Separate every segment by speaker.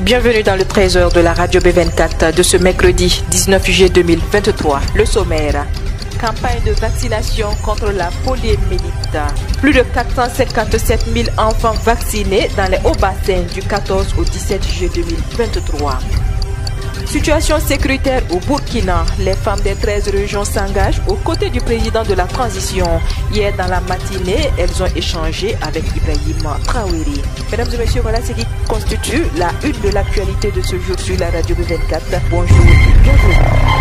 Speaker 1: Bienvenue dans le 13h de la radio B24 de ce mercredi 19 juillet 2023. Le sommaire. Campagne de vaccination contre la poliomyélite. Plus de 457 000 enfants vaccinés dans les hauts-bassins du 14 au 17 juillet 2023. Situation sécuritaire au Burkina. Les femmes des 13 régions s'engagent aux côtés du président de la transition. Hier dans la matinée, elles ont échangé avec Ibrahim Traoré. Mesdames et messieurs, voilà ce qui constitue la une de l'actualité de ce jour sur la radio B24. Bonjour et bienvenue.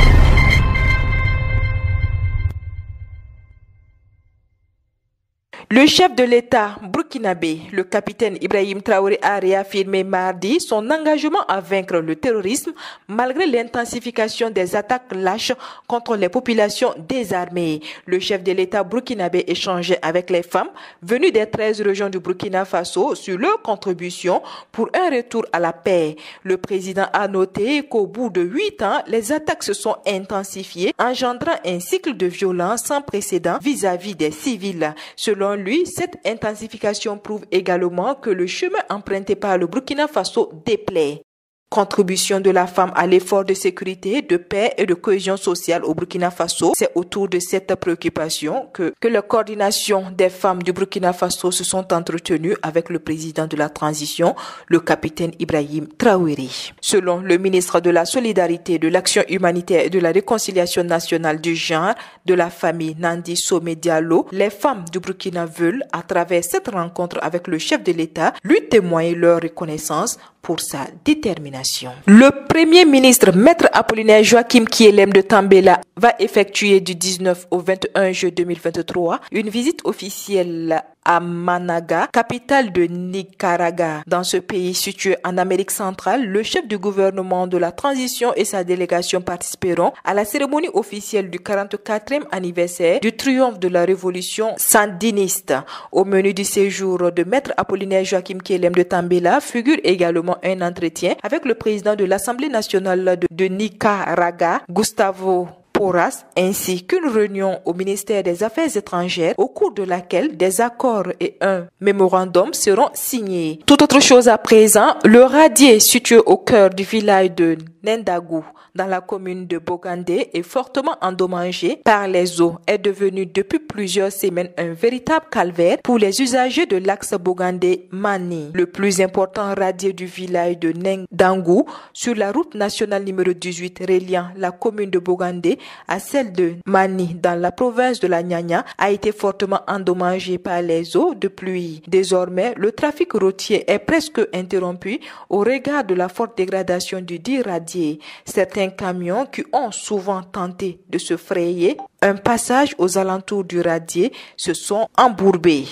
Speaker 1: Le chef de l'État burkinabé, le capitaine Ibrahim Traoré, a réaffirmé mardi son engagement à vaincre le terrorisme malgré l'intensification des attaques lâches contre les populations désarmées. Le chef de l'État burkinabé échangeait avec les femmes venues des 13 régions du Burkina Faso sur leur contribution pour un retour à la paix. Le président a noté qu'au bout de 8 ans, les attaques se sont intensifiées, engendrant un cycle de violence sans précédent vis-à-vis des civils. Selon lui, cette intensification prouve également que le chemin emprunté par le Burkina Faso déplaît. Contribution de la femme à l'effort de sécurité, de paix et de cohésion sociale au Burkina Faso. C'est autour de cette préoccupation que la coordination des femmes du Burkina Faso se sont entretenues avec le président de la transition, le capitaine Ibrahim Traoré. Selon le ministre de la Solidarité, de l'Action humanitaire et de la Réconciliation nationale du genre, de la famille Nandi Somé Diallo, les femmes du Burkina veulent, à travers cette rencontre avec le chef de l'État, lui témoigner leur reconnaissance pour sa détermination. Le Premier ministre, Maître Apollinaire Joachim Kyelem de Tambela, va effectuer du 19 au 21 juillet 2023 une visite officielle à Managa, capitale de Nicaragua. Dans ce pays situé en Amérique centrale, le chef du gouvernement de la transition et sa délégation participeront à la cérémonie officielle du 44e anniversaire du triomphe de la révolution sandiniste. Au menu du séjour de Maître Apollinaire Joachim Kyelem de Tambela figure également un entretien avec le président de l'Assemblée nationale de Nicaragua, Gustavo Porras, ainsi qu'une réunion au ministère des Affaires étrangères au cours de laquelle des accords et un mémorandum seront signés. Toute autre chose à présent, le radier situé au cœur du village de Nendagou, dans la commune de Bogandé, est fortement endommagé par les eaux, est devenu depuis plusieurs semaines un véritable calvaire pour les usagers de l'axe Bogandé-Mani. Le plus important radier du village de Nendagou, sur la route nationale numéro 18 reliant la commune de Bogandé à celle de Mani dans la province de la Nyanya, a été fortement endommagé par les eaux de pluie. Désormais, le trafic routier est presque interrompu au regard de la forte dégradation du dit radier. Certains camions qui ont souvent tenté de se frayer un passage aux alentours du radier se sont embourbés.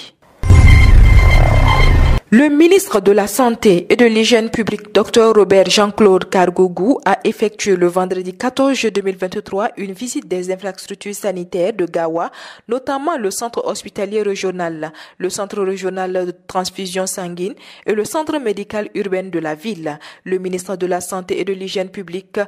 Speaker 1: Le ministre de la Santé et de l'Hygiène publique, Dr Robert Jean-Claude Kargougou, a effectué le vendredi 14 juillet 2023 une visite des infrastructures sanitaires de Gawa, notamment le centre hospitalier régional, le centre régional de transfusion sanguine et le centre médical urbain de la ville. Le ministre de la Santé et de l'Hygiène publique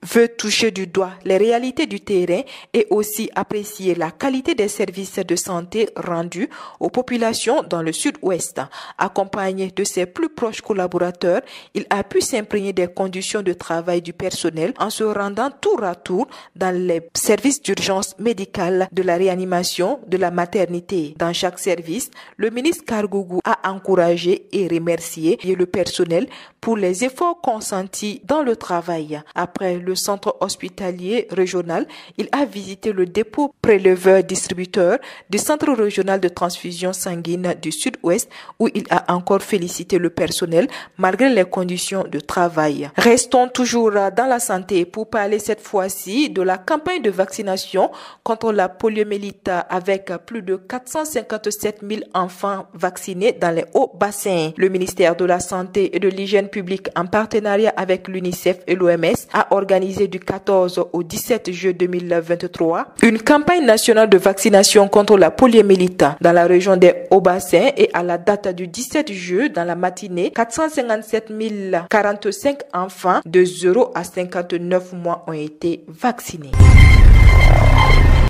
Speaker 1: veut toucher du doigt les réalités du terrain et aussi apprécier la qualité des services de santé rendus aux populations dans le sud-ouest. Accompagné de ses plus proches collaborateurs, il a pu s'imprégner des conditions de travail du personnel en se rendant tour à tour dans les services d'urgence médicale, de la réanimation, de la maternité. Dans chaque service, le ministre Kargougou a encouragé et remercié le personnel pour les efforts consentis dans le travail. Après le centre hospitalier régional, il a visité le dépôt préleveur-distributeur du centre régional de transfusion sanguine du sud-ouest où il a encore félicité le personnel malgré les conditions de travail. Restons toujours dans la santé pour parler cette fois-ci de la campagne de vaccination contre la poliomyélite avec plus de 457 000 enfants vaccinés dans les hauts bassins. Le ministère de la Santé et de l'Hygiène publique, en partenariat avec l'UNICEF et l'OMS, a organisé du 14 au 17 juillet 2023 une campagne nationale de vaccination contre la poliomyélite dans la région des Hauts-Bassins et à la date du 17 juillet dans la matinée, 457 045 enfants de 0 à 59 mois ont été vaccinés.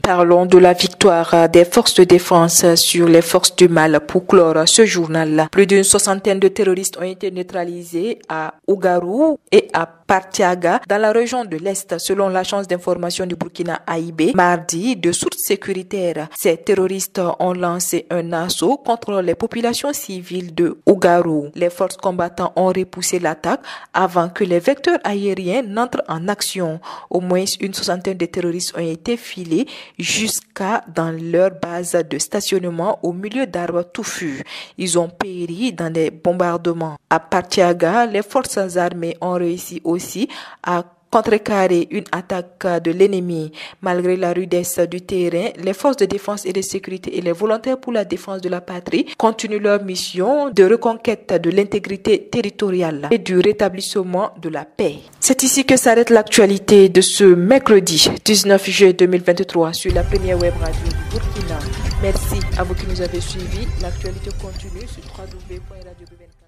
Speaker 1: Parlons de la victoire des forces de défense sur les forces du mal pour clore ce journal. Plus d'une soixantaine de terroristes ont été neutralisés à Ougarou et à Partiaga dans la région de l'Est, selon l'agence d'information du Burkina AIB. Mardi, de sources sécuritaires, ces terroristes ont lancé un assaut contre les populations civiles de Ougarou. Les forces combattantes ont repoussé l'attaque avant que les vecteurs aériens n'entrent en action. Au moins une soixantaine de terroristes ont été filés jusqu'à dans leur base de stationnement au milieu d'arbres touffus. Ils ont péri dans des bombardements. À Partiaga, les forces armées ont réussi aussi à contrecarrer une attaque de l'ennemi. Malgré la rudesse du terrain, les forces de défense et de sécurité et les volontaires pour la défense de la patrie continuent leur mission de reconquête de l'intégrité territoriale et du rétablissement de la paix. C'est ici que s'arrête l'actualité de ce mercredi 19 juillet 2023 sur la première web radio du Burkina. Merci à vous qui nous avez suivis. L'actualité continue sur www.radio24.